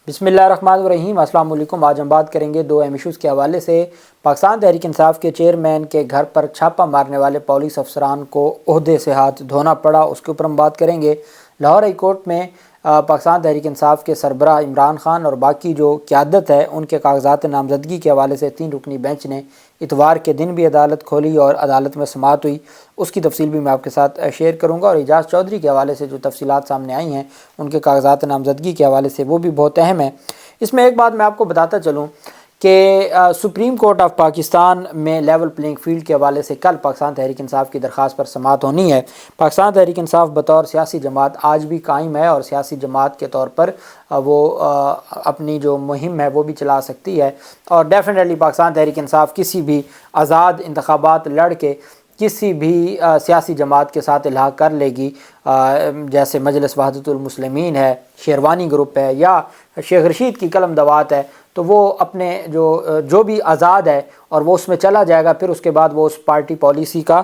بسم اللہ الرحمن الرحیم۔ السلام علیکم۔ آج ہم بات کریں گے دو اہم ایشوز کے حوالے سے۔ پاکستان تحریک انصاف کے چیئرمین کے گھر پر چھاپہ مارنے والے پولیس افسران کو عہدے سے ہاتھ دھونا پڑا، اس کے اوپر ہم بات کریں گے۔ لاہور ہائی کورٹ میں پاکستان تحریک انصاف کے سربراہ عمران خان اور باقی جو قیادت ہے ان کے کاغذات نامزدگی کے حوالے سے 3 رکنی بینچ نے اتوار کے دن بھی عدالت کھولی اور عدالت میں سماعت ہوئی۔ اس کی تفصیل بھی میں آپ کے ساتھ شیئر کروں گا، اور اعجاز چودھری کے حوالے سے جو تفصیلات سامنے آئی ہیں ان کے کاغذات نامزدگی کے حوالے سے وہ بھی بہت اہم ہے۔ اس میں ایک بات میں آپ کو بتاتا چلوں کہ سپریم کورٹ آف پاکستان میں لیول پلینگ فیلڈ کے حوالے سے کل پاکستان تحریک انصاف کی درخواست پر سماعت ہونی ہے۔ پاکستان تحریک انصاف بطور سیاسی جماعت آج بھی قائم ہے اور سیاسی جماعت کے طور پر وہ اپنی جو مہم ہے وہ بھی چلا سکتی ہے، اور ڈیفینیٹلی پاکستان تحریک انصاف کسی بھی آزاد انتخابات لڑ کے کسی بھی سیاسی جماعت کے ساتھ الحاق کر لے گی، جیسے مجلس وحدت المسلمین ہے، شیروانی گروپ ہے یا شیخ رشید کی قلم دوات ہے، تو وہ اپنے جو بھی آزاد ہے اور وہ اس میں چلا جائے گا، پھر اس کے بعد وہ اس پارٹی پالیسی کا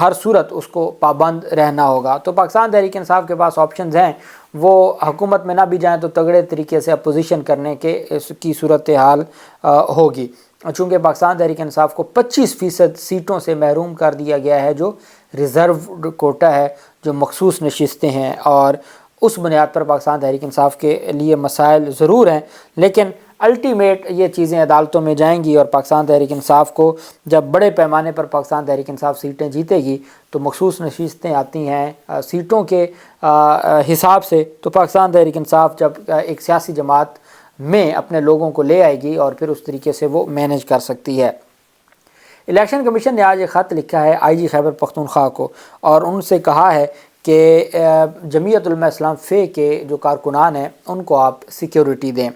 ہر صورت اس کو پابند رہنا ہوگا۔ تو پاکستان تحریک انصاف کے پاس آپشنز ہیں، وہ حکومت میں نہ بھی جائیں تو تگڑے طریقے سے اپوزیشن کرنے کے اس کی صورتحال ہوگی۔ چونکہ پاکستان تحریک انصاف کو 25% سیٹوں سے محروم کر دیا گیا ہے جو ریزرو کوٹا ہے، جو مخصوص نشستیں ہیں، اور اس بنیاد پر پاکستان تحریک انصاف کے لیے مسائل ضرور ہیں، لیکن الٹیمیٹ یہ چیزیں عدالتوں میں جائیں گی، اور پاکستان تحریک انصاف کو جب بڑے پیمانے پر پاکستان تحریک انصاف سیٹیں جیتے گی تو مخصوص نشستیں آتی ہیں سیٹوں کے حساب سے، تو پاکستان تحریک انصاف جب ایک سیاسی جماعت میں اپنے لوگوں کو لے آئے گی اور پھر اس طریقے سے وہ مینیج کر سکتی ہے۔ الیکشن کمیشن نے آج ایک خط لکھا ہے آئی جی خیبر پختونخوا کو، اور ان سے کہا ہے کہ جمعیت علماء اسلام فے کے جو کارکنان ہیں ان کو آپ سیکیورٹی دیں۔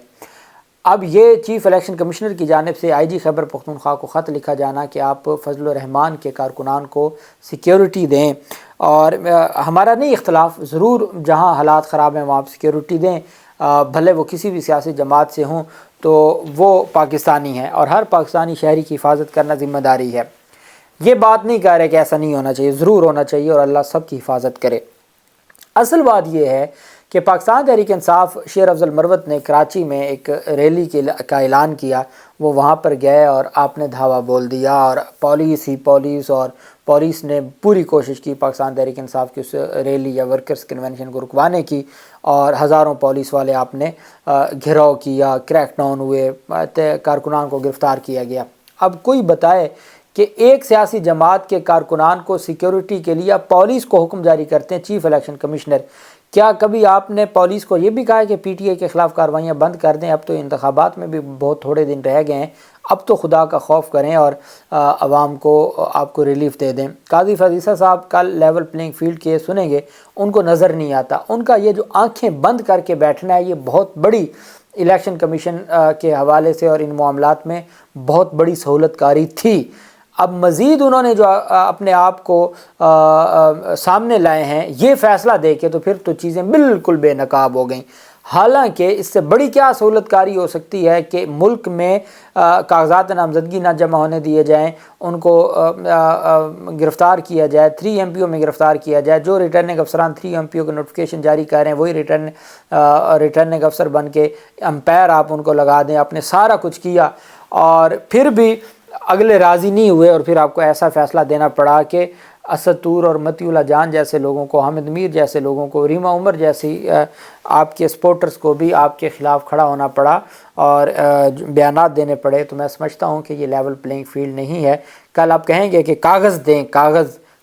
اب یہ چیف الیکشن کمشنر کی جانب سے آئی جی خیبر پختونخوا کو خط لکھا جانا کہ آپ فضل الرحمان کے کارکنان کو سیکیورٹی دیں، اور ہمارا نہیں اختلاف، ضرور جہاں حالات خراب ہیں وہاں آپ سیکیورٹی دیں، بھلے وہ کسی بھی سیاسی جماعت سے ہوں، تو وہ پاکستانی ہیں اور ہر پاکستانی شہری کی حفاظت کرنا ذمہ داری ہے۔ یہ بات نہیں کہہ رہے کہ ایسا نہیں ہونا چاہیے، ضرور ہونا چاہیے، اور اللہ سب کی حفاظت کرے۔ اصل بات یہ ہے کہ پاکستان تحریک انصاف شیر افضل مروت نے کراچی میں ایک ریلی کا اعلان کیا، وہ وہاں پر گئے اور آپ نے دھاوا بول دیا، اور پولیس نے پوری کوشش کی پاکستان تحریک انصاف کی اس ریلی یا ورکرز کنونشن کو رکوانے کی، اور ہزاروں پولیس والے آپ نے گھیراؤ کیا، کریک ڈاؤن ہوئے، کارکنان کو گرفتار کیا گیا۔ اب کوئی بتائے کہ ایک سیاسی جماعت کے کارکنان کو سیکیورٹی کے لیے پولیس کو حکم جاری کرتے ہیں چیف الیکشن کمشنر، کیا کبھی آپ نے پولیس کو یہ بھی کہا ہے کہ پی ٹی آئی کے خلاف کارروائیاں بند کر دیں؟ اب تو انتخابات میں بھی بہت تھوڑے دن رہ گئے ہیں، اب تو خدا کا خوف کریں اور عوام کو آپ کو ریلیف دے دیں۔ قاضی فضیلہ صاحب کل لیول پلینگ فیلڈ کے سنیں گے، ان کو نظر نہیں آتا، ان کا یہ جو آنکھیں بند کر کے بیٹھنا ہے، یہ بہت بڑی الیکشن کمیشن کے حوالے سے اور ان معاملات میں بہت بڑی سہولت کاری تھی۔ اب مزید انہوں نے جو اپنے آپ کو سامنے لائے ہیں یہ فیصلہ دے کے، تو پھر تو چیزیں بالکل بے نقاب ہو گئیں۔ حالانکہ اس سے بڑی کیا سہولت کاری ہو سکتی ہے کہ ملک میں کاغذات نامزدگی نہ جمع ہونے دیے جائیں، ان کو گرفتار کیا جائے، 3 MPO میں گرفتار کیا جائے، جو ریٹرننگ افسران 3 MPO کے نوٹیفیکیشن جاری کر رہے ہیں وہی ریٹرننگ افسر بن کے امپائر آپ ان کو لگا دیں۔ آپ نے سارا کچھ کیا اور پھر بھی اگلے راضی نہیں ہوئے، اور پھر آپ کو ایسا فیصلہ دینا پڑا کہ اسد طور اور متی اللہ جان جیسے لوگوں کو، حامد میر جیسے لوگوں کو، ریما عمر جیسی آپ کے سپورٹرز کو بھی آپ کے خلاف کھڑا ہونا پڑا اور بیانات دینے پڑے۔ تو میں سمجھتا ہوں کہ یہ لیول پلینگ فیلڈ نہیں ہے۔ کل آپ کہیں گے کہ کاغذ دیں،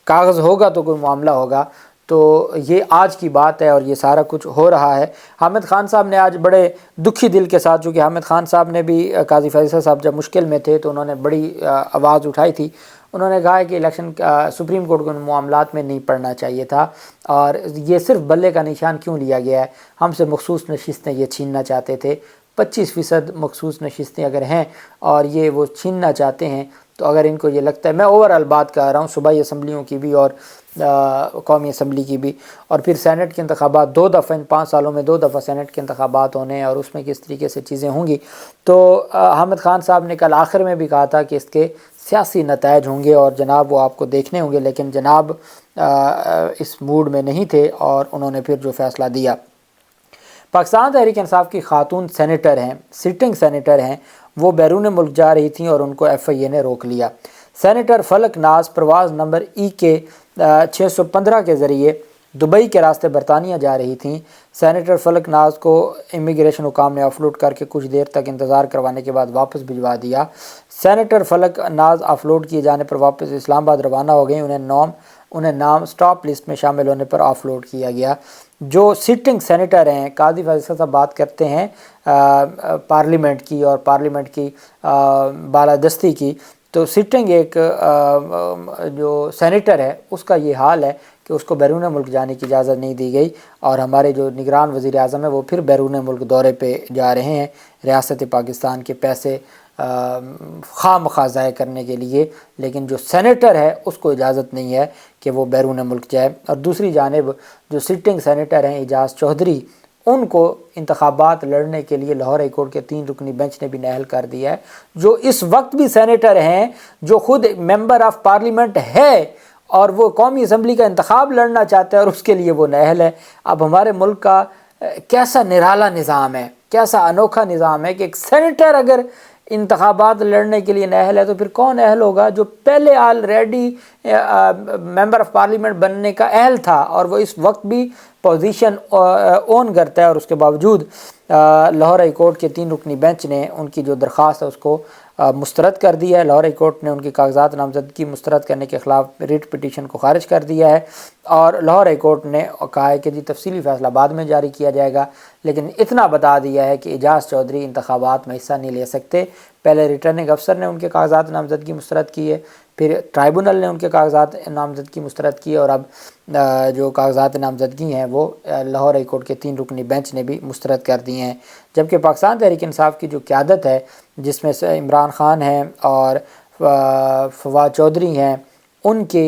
کاغذ ہوگا تو کوئی معاملہ ہوگا، تو یہ آج کی بات ہے اور یہ سارا کچھ ہو رہا ہے۔ حامد خان صاحب نے آج بڑے دکھی دل کے ساتھ، چونکہ حامد خان صاحب نے بھی قاضی فیصل صاحب جب مشکل میں تھے تو انہوں نے بڑی آواز اٹھائی تھی، انہوں نے کہا کہ الیکشن سپریم کورٹ کو ان معاملات میں نہیں پڑنا چاہیے تھا، اور یہ صرف بلے کا نشان کیوں لیا گیا ہے؟ ہم سے مخصوص نشستیں یہ چھیننا چاہتے تھے، 25% مخصوص نشستیں اگر ہیں اور یہ وہ چھیننا چاہتے ہیں، تو اگر ان کو یہ لگتا ہے، میں اوورآل بات کر رہا ہوں صوبائی اسمبلیوں کی بھی اور قومی اسمبلی کی بھی، اور پھر سینٹ کے انتخابات 2 دفعہ، ان 5 سالوں میں 2 دفعہ سینٹ کے انتخابات ہونے ہیں، اور اس میں کس طریقے سے چیزیں ہوں گی، تو حامد خان صاحب نے کل آخر میں بھی کہا تھا کہ اس کے سیاسی نتائج ہوں گے اور جناب وہ آپ کو دیکھنے ہوں گے، لیکن جناب اس موڈ میں نہیں تھے اور انہوں نے پھر جو فیصلہ دیا۔ پاکستان تحریک انصاف کی خاتون سینیٹر ہیں، سٹنگ سینیٹر ہیں، وہ بیرون ملک جا رہی تھیں اور ان کو ایف آئی اے نے روک لیا۔ سینیٹر فلک ناز پرواز نمبر کے 615 کے ذریعے دبئی کے راستے برطانیہ جا رہی تھیں۔ سینیٹر فلک ناز کو امیگریشن حکام نے آف لوڈ کر کے کچھ دیر تک انتظار کروانے کے بعد واپس بھجوا دیا۔ Senator Falak Naz offload کیے جانے پر واپس اسلام آباد روانہ ہو گئیں۔ انہیں نام سٹاپ لسٹ میں شامل ہونے پر آف لوڈ کیا گیا۔ جو سٹنگ سینیٹر ہیں، قاضی فیصل صاحب بات کرتے ہیں پارلیمنٹ کی اور پارلیمنٹ کی بالادستی کی، تو سٹنگ ایک جو سینیٹر ہے اس کا یہ حال ہے کہ اس کو بیرون ملک جانے کی اجازت نہیں دی گئی، اور ہمارے جو نگران وزیر اعظم ہیں وہ پھر بیرون ملک دورے پہ جا رہے ہیں ریاست پاکستان کے پیسے خواہ مخواہ ضائع کرنے کے لیے، لیکن جو سینیٹر ہے اس کو اجازت نہیں ہے کہ وہ بیرون ملک جائے۔ اور دوسری جانب جو سٹنگ سینیٹر ہیں اعجاز چودھری، ان کو انتخابات لڑنے کے لیے لاہور ہائی کورٹ کے 3 رکنی بینچ نے بھی نااہل کر دیا ہے، جو اس وقت بھی سینیٹر ہیں، جو خود ممبر آف پارلیمنٹ ہے اور وہ قومی اسمبلی کا انتخاب لڑنا چاہتا ہے اور اس کے لیے وہ نااہل ہے۔ اب ہمارے ملک کا کیسا نرالا نظام ہے، کیسا انوکھا نظام ہے کہ ایک سینیٹر اگر انتخابات لڑنے کے لیے نااہل ہے تو پھر کون اہل ہوگا جو پہلے آلریڈی ممبر آف پارلیمنٹ بننے کا اہل تھا اور وہ اس وقت بھی پوزیشن اون کرتا ہے، اور اس کے باوجود لاہور ہائی کورٹ کے 3 رکنی بینچ نے ان کی جو درخواست ہے اس کو مسترد کر دیا ہے۔ لاہور ہائی کورٹ نے ان کی کاغذات نامزدگی مسترد کرنے کے خلاف ریٹ پٹیشن کو خارج کر دیا ہے، اور لاہور ہائی کورٹ نے کہا ہے کہ جی تفصیلی فیصلہ بعد میں جاری کیا جائے گا، لیکن اتنا بتا دیا ہے کہ اعجاز چودھری انتخابات میں حصہ نہیں لے سکتے۔ پہلے ریٹرننگ افسر نے ان کے کاغذات نامزدگی مسترد کی ہے، پھر ٹرائبونل نے ان کے کاغذات نامزدگی مسترد کی، اور اب جو کاغذات نامزدگی ہیں وہ لاہور ہائی کورٹ کے 3 رکنی بینچ نے بھی مسترد کر دیے ہیں۔ جبکہ پاکستان تحریک انصاف کی جو قیادت ہے، جس میں سے عمران خان ہیں اور فواد چودھری ہیں، ان کے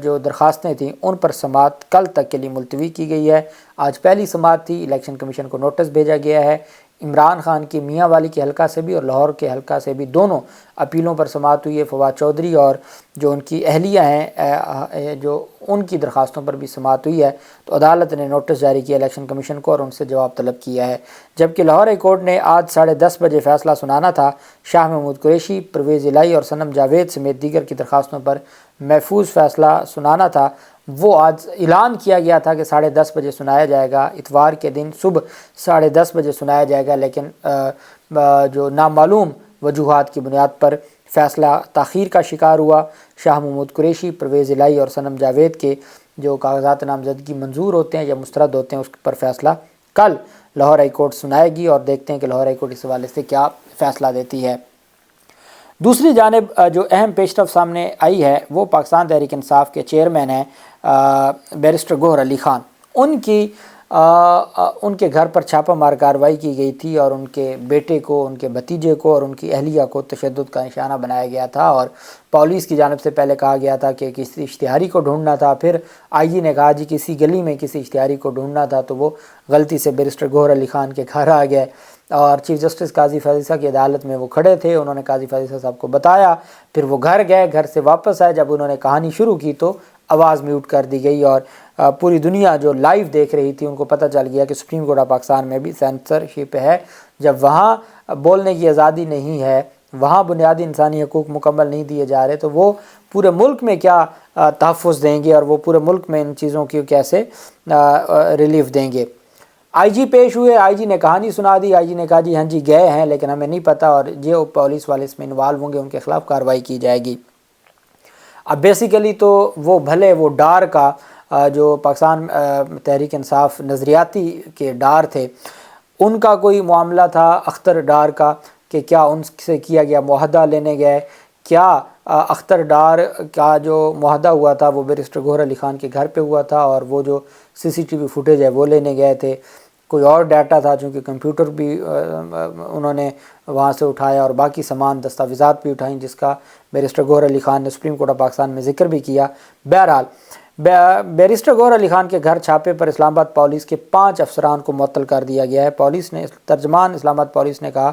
جو درخواستیں تھیں ان پر سماعت کل تک کے لیے ملتوی کی گئی ہے۔ آج پہلی سماعت تھی، الیکشن کمیشن کو نوٹس بھیجا گیا ہے۔ عمران خان کی میاں والی کے حلقہ سے بھی اور لاہور کے حلقہ سے بھی دونوں اپیلوں پر سماعت ہوئی ہے۔ فواد چودھری اور جو ان کی اہلیہ ہیں جو ان کی درخواستوں پر بھی سماعت ہوئی ہے، تو عدالت نے نوٹس جاری کیا الیکشن کمیشن کو اور ان سے جواب طلب کیا ہے۔ جبکہ لاہور ہائی کورٹ نے آج 10:30 بجے فیصلہ سنانا تھا۔ شاہ محمود قریشی، پرویز الہی اور صنم جاوید سمیت دیگر کی درخواستوں پر محفوظ فیصلہ سنانا تھا، وہ آج اعلان کیا گیا تھا کہ 10:30 بجے سنایا جائے گا، اتوار کے دن صبح 10:30 بجے سنایا جائے گا، لیکن جو نامعلوم وجوہات کی بنیاد پر فیصلہ تاخیر کا شکار ہوا۔ شاہ محمود قریشی، پرویز الہی اور صنم جاوید کے جو کاغذات نامزدگی منظور ہوتے ہیں یا مسترد ہوتے ہیں، اس پر فیصلہ کل لاہور ہائی کورٹ سنائے گی، اور دیکھتے ہیں کہ لاہور ہائی کورٹ اس حوالے سے کیا فیصلہ دیتی ہے۔ دوسری جانب جو اہم پیش رفت سامنے آئی ہے وہ پاکستان تحریک انصاف کے چیئرمین ہیں بیرسٹر گوہر علی خان۔ ان کے گھر پر چھاپہ مار کارروائی کی گئی تھی اور ان کے بیٹے کو، ان کے بھتیجے کو اور ان کی اہلیہ کو تشدد کا نشانہ بنایا گیا تھا، اور پولیس کی جانب سے پہلے کہا گیا تھا کہ کسی اشتہاری کو ڈھونڈنا تھا، پھر آئی جی نے کہا جی کسی گلی میں کسی اشتہاری کو ڈھونڈنا تھا، تو وہ غلطی سے بیرسٹر گوہر علی خان کے گھر آ گئے، اور چیف جسٹس قاضی فیصل صاحب کی عدالت میں وہ کھڑے تھے۔ انہوں نے قاضی فیصل صاحب کو بتایا، پھر وہ گھر گئے، گھر سے واپس آئے، جب انہوں نے کہانی شروع کی تو آواز میوٹ کر دی گئی، اور پوری دنیا جو لائیو دیکھ رہی تھی ان کو پتہ چل گیا کہ سپریم کورٹ آف پاکستان میں بھی سینسرشپ ہے۔ جب وہاں بولنے کی آزادی نہیں ہے، وہاں بنیادی انسانی حقوق مکمل نہیں دیے جا رہے، تو وہ پورے ملک میں کیا تحفظ دیں گے، اور وہ پورے ملک میں ان چیزوں کی کیسے ریلیف دیں گے۔ آئی جی پیش ہوئے، آئی جی نے کہانی سنا دی، آئی جی نے کہا جی ہاں جی گئے ہیں لیکن ہمیں نہیں پتہ، اور جو پولیس والے اس میں انوالو ہوں گے ان کے خلاف کارروائی کی جائے گی۔ اب بیسیکلی تو وہ بھلے وہ ڈار کا جو پاکستان تحریک انصاف نظریاتی کے ڈار تھے، ان کا کوئی معاملہ تھا اختر ڈار کا کہ کیا ان سے کیا گیا معاہدہ لینے گئے، کیا اختر ڈار کا جو معاہدہ ہوا تھا وہ بیرسٹر گوہر علی خان کے گھر پہ ہوا تھا، اور وہ جو سی سی ٹی وی فوٹیج ہے وہ لینے گئے تھے، کوئی اور ڈیٹا تھا چونکہ کمپیوٹر بھی انہوں نے وہاں سے اٹھایا اور باقی سامان دستاویزات بھی اٹھائیں، جس کا بیرسٹر گوہر علی خان نے سپریم کورٹ آف پاکستان میں ذکر بھی کیا۔ بہرحال بیرسٹر گوہر علی خان کے گھر چھاپے پر اسلام آباد پولیس کے 5 افسران کو معطل کر دیا گیا ہے۔ پولیس نے ترجمان اسلام آباد پولیس نے کہا